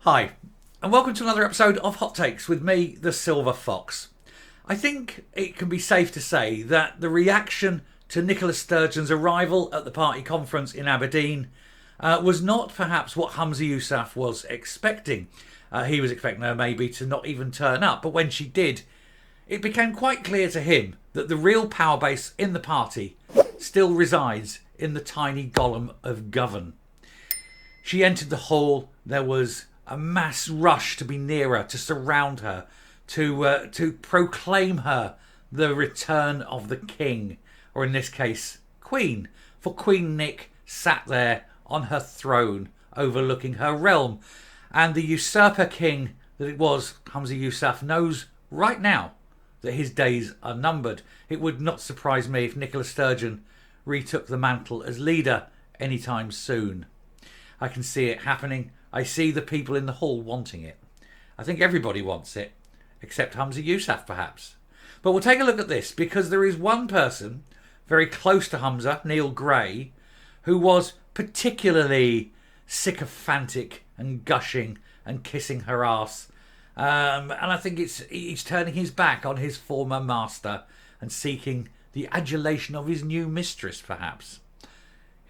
Hi, and welcome to another episode of Hot Takes with me, the Silver Fox. I think it can be safe to say that the reaction to Nicola Sturgeon's arrival at the party conference in Aberdeen was not perhaps what Humza Yousaf was expecting. He was expecting her maybe to not even turn up, but when she did, it became quite clear to him that the real power base in the party still resides in the tiny golem of Govan. She entered the hall. There was a mass rush to be near her, to surround her, to proclaim her the return of the king, or in this case, queen. For Queen Nic sat there on her throne, overlooking her realm, and the usurper king that it was, Humza Yousaf, knows right now that his days are numbered. It would not surprise me if Nicola Sturgeon retook the mantle as leader anytime soon. I can see it happening. I see the people in the hall wanting it. I think everybody wants it, except Humza Yousaf perhaps. But we'll take a look at this, because there is one person very close to Humza, Neil Gray, who was particularly sycophantic and gushing and kissing her ass. And I think he's turning his back on his former master and seeking the adulation of his new mistress, perhaps.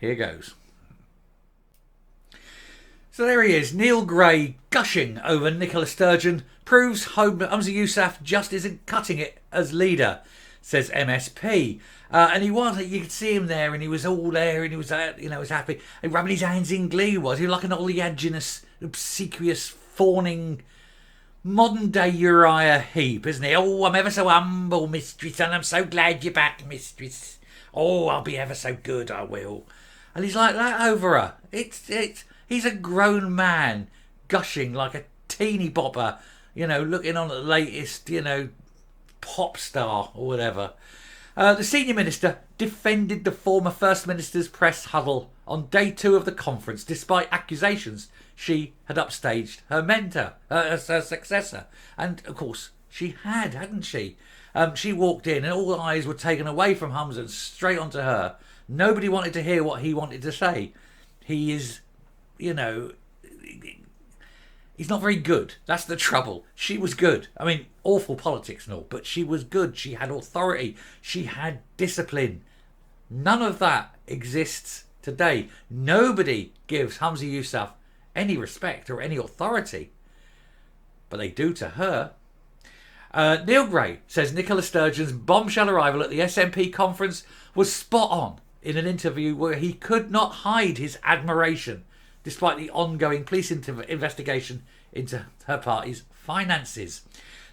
Here goes. So there he is, Neil Gray, gushing over Nicola Sturgeon, proves Humza Yousaf just isn't cutting it as leader, says MSP. And he was, you could see him there, and he was all there, and he was, was happy, and rubbing his hands in glee. He was like an oleaginous, obsequious, fawning, modern-day Uriah Heep, isn't he? Oh, I'm ever so humble, mistress, and I'm so glad you're back, mistress. Oh, I'll be ever so good, I will. And he's like that over her. He's a grown man, gushing like a teeny bopper, looking on at the latest, pop star or whatever. The senior minister defended the former First Minister's press huddle on day 2 of the conference, despite accusations she had upstaged her mentor, her successor. And, of course, she hadn't she? She walked in and all eyes were taken away from Humza and straight onto her. Nobody wanted to hear what he wanted to say. He is, he's not very good. That's the trouble. She was good. I mean, awful politics and all, but she was good. She had authority. She had discipline. None of that exists today. Nobody gives Humza Yousaf any respect or any authority, but they do to her. Neil Gray says Nicola Sturgeon's bombshell arrival at the SNP conference was spot on in an interview where he could not hide his admiration despite the ongoing police investigation into her party's finances.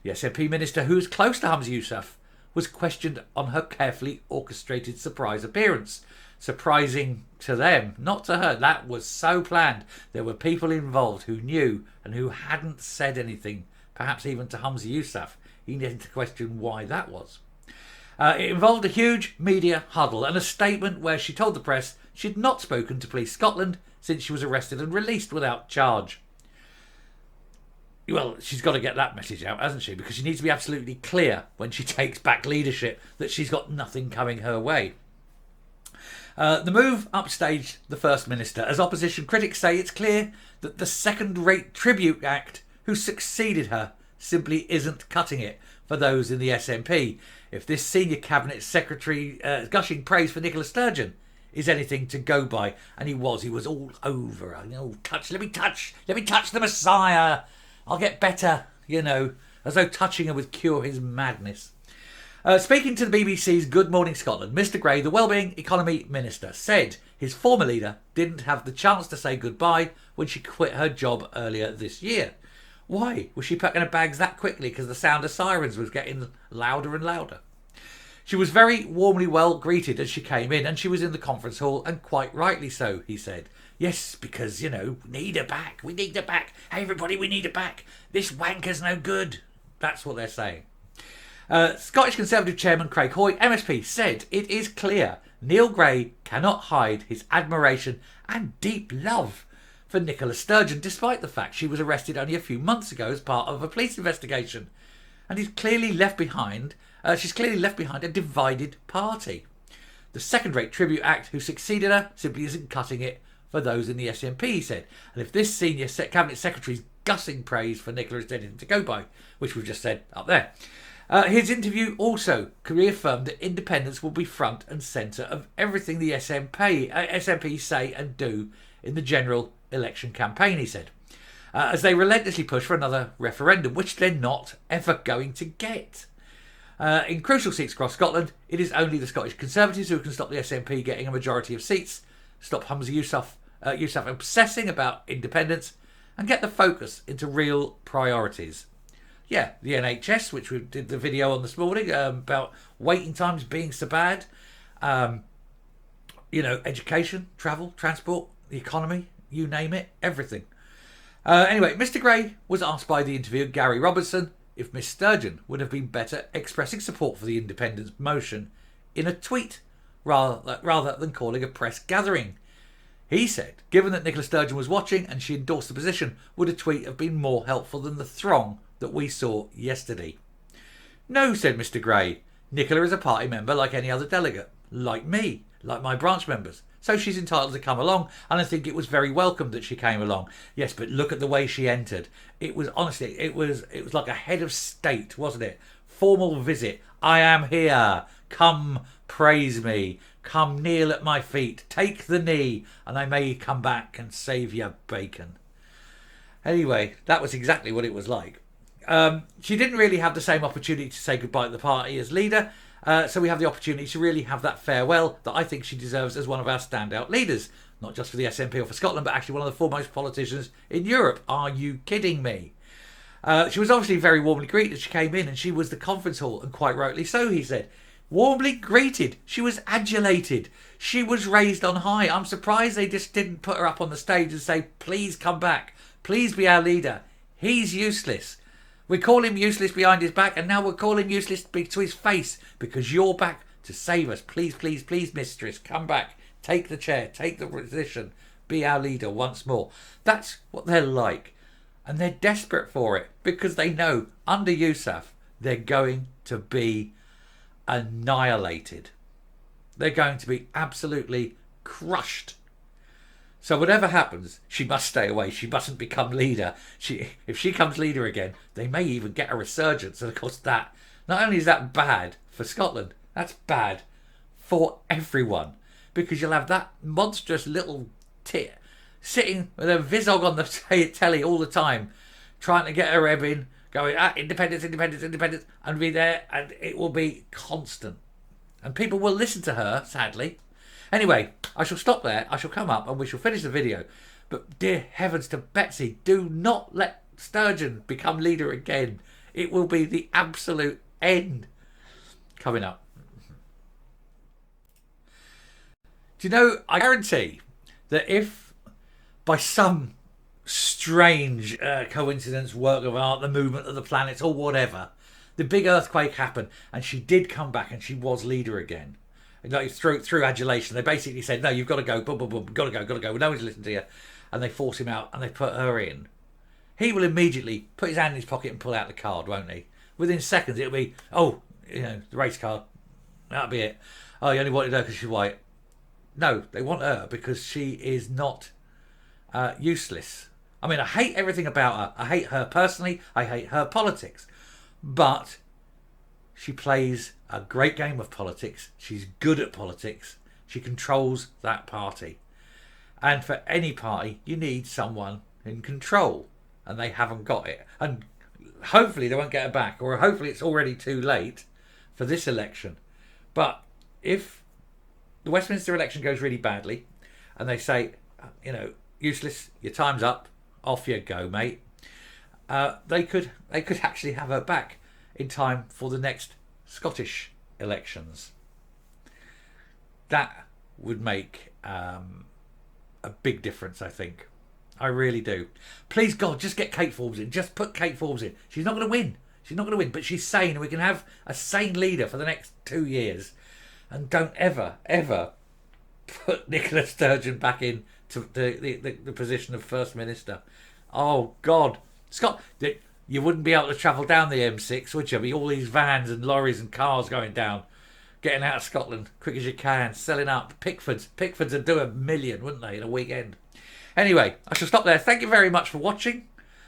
The SNP minister, who is close to Humza Yousaf, was questioned on her carefully orchestrated surprise appearance. Surprising to them, not to her. That was so planned. There were people involved who knew and who hadn't said anything, perhaps even to Humza Yousaf. He needed to question why that was. It involved a huge media huddle and a statement where she told the press she'd not spoken to Police Scotland since she was arrested and released without charge. Well, she's got to get that message out, hasn't she? Because she needs to be absolutely clear when she takes back leadership that she's got nothing coming her way. The move upstaged the First Minister, as opposition critics say it's clear that the second-rate tribute act who succeeded her simply isn't cutting it for those in the SNP. If this senior cabinet secretary gushing praise for Nicola Sturgeon is anything to go by, and he was all over her. Let me touch the Messiah. I'll get better, as though touching her would cure his madness. Speaking to the BBC's Good Morning Scotland, Mr Gray, the Wellbeing Economy Minister, said his former leader didn't have the chance to say goodbye when she quit her job earlier this year. Why? Was she packing her bags that quickly because the sound of sirens was getting louder and louder? She was very warmly well greeted as she came in, and she was in the conference hall, and quite rightly so, he said. Yes, because, we need her back. We need her back. Hey, everybody, we need her back. This wanker's no good. That's what they're saying. Scottish Conservative Chairman Craig Hoy, MSP, said it is clear Neil Gray cannot hide his admiration and deep love for Nicola Sturgeon, despite the fact she was arrested only a few months ago as part of a police investigation. And she's clearly left behind a divided party. The second-rate tribute act who succeeded her simply isn't cutting it for those in the SNP, he said. And if this senior cabinet secretary's gushing praise for Nicola as anything to go by, which we've just said up there. His interview also reaffirmed that independence will be front and centre of everything the SNP say and do in the general election campaign, he said, as they relentlessly push for another referendum, which they're not ever going to get. In crucial seats across Scotland, it is only the Scottish Conservatives who can stop the SNP getting a majority of seats, stop Humza Yousaf obsessing about independence, and get the focus into real priorities. Yeah, the NHS, which we did the video on this morning about waiting times being so bad. Education, travel, transport, the economy, you name it, everything. Anyway, Mr. Gray was asked by the interviewer Gary Robertson if Miss Sturgeon would have been better expressing support for the independence motion in a tweet rather than calling a press gathering. He said, given that Nicola Sturgeon was watching and she endorsed the position, would a tweet have been more helpful than the throng that we saw yesterday? No, said Mr. Gray. Nicola is a party member like any other delegate, like me, like my branch members. So she's entitled to come along, and I think it was very welcome that she came along. Yes, but look at the way she entered. It was honestly, it was like a head of state, wasn't it? Formal visit. I am here. Come praise me. Come kneel at my feet. Take the knee, and I may come back and save your bacon. Anyway, that was exactly what it was like. She didn't really have the same opportunity to say goodbye to the party as leader. So we have the opportunity to really have that farewell that I think she deserves as one of our standout leaders. Not just for the SNP or for Scotland, but actually one of the foremost politicians in Europe. Are you kidding me? She was obviously very warmly greeted as she came in, and she was the conference hall, and quite rightly so, he said. Warmly greeted. She was adulated. She was raised on high. I'm surprised they just didn't put her up on the stage and say, please come back. Please be our leader. He's useless. We call him useless behind his back, and now we'll call him useless to his face because you're back to save us. Please, please, please, mistress, come back. Take the chair. Take the position. Be our leader once more. That's what they're like. And they're desperate for it because they know under Yousaf they're going to be annihilated. They're going to be absolutely crushed. So whatever happens, she must stay away. She mustn't become leader. If she comes leader again, they may even get a resurgence. And of course that, not only is that bad for Scotland, that's bad for everyone. Because you'll have that monstrous little tit sitting with a visog on the telly all the time, trying to get her ebb in, going, independence, independence, independence, and be there, and it will be constant. And people will listen to her, sadly. Anyway, I shall stop there. I shall come up and we shall finish the video. But dear heavens to Betsy, do not let Sturgeon become leader again. It will be the absolute end. Coming up. Do you know, I guarantee that if by some strange coincidence, work of art, the movement of the planets or whatever, the big earthquake happened and she did come back and she was leader again. Like through adulation, they basically said, no, you've got to go, boom, boom, boom, got to go, no one's listening to you. And they force him out and they put her in. He will immediately put his hand in his pocket and pull out the card, won't he? Within seconds, it'll be, the race card. That'll be it. Oh, you only wanted her because she's white. No, they want her because she is not useless. I mean, I hate everything about her. I hate her personally. I hate her politics. But she plays a great game of politics. She's good at politics. She controls that party. And for any party, you need someone in control. And they haven't got it. And hopefully they won't get her back. Or hopefully it's already too late for this election. But if the Westminster election goes really badly and they say, useless, your time's up, off you go, mate. They could actually have her back in time for the next Scottish elections. That would make a big difference, I think. I really do. Please, God, just get Kate Forbes in. Just put Kate Forbes in. She's not going to win. She's not going to win, but she's sane. We can have a sane leader for the next 2 years. And don't ever, ever put Nicola Sturgeon back in to the position of First Minister. Oh, God. Scott, you wouldn't be able to travel down the M6, would you? Be all these vans and lorries and cars going down, getting out of Scotland quick as you can, selling up. Pickfords would do 1 million, wouldn't they, in a weekend? Anyway, I shall stop there. Thank you very much for watching.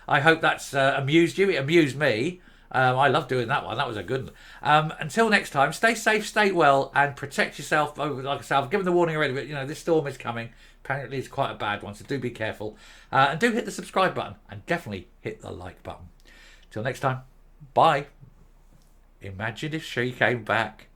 I hope that's amused you. It amused me. I love doing that one. That was a good one. Until next time, stay safe, stay well, and protect yourself. Like I said, I've given the warning already, but this storm is coming. Apparently, it's quite a bad one, so do be careful. And do hit the subscribe button, and definitely hit the like button. Till next time, bye. Imagine if she came back.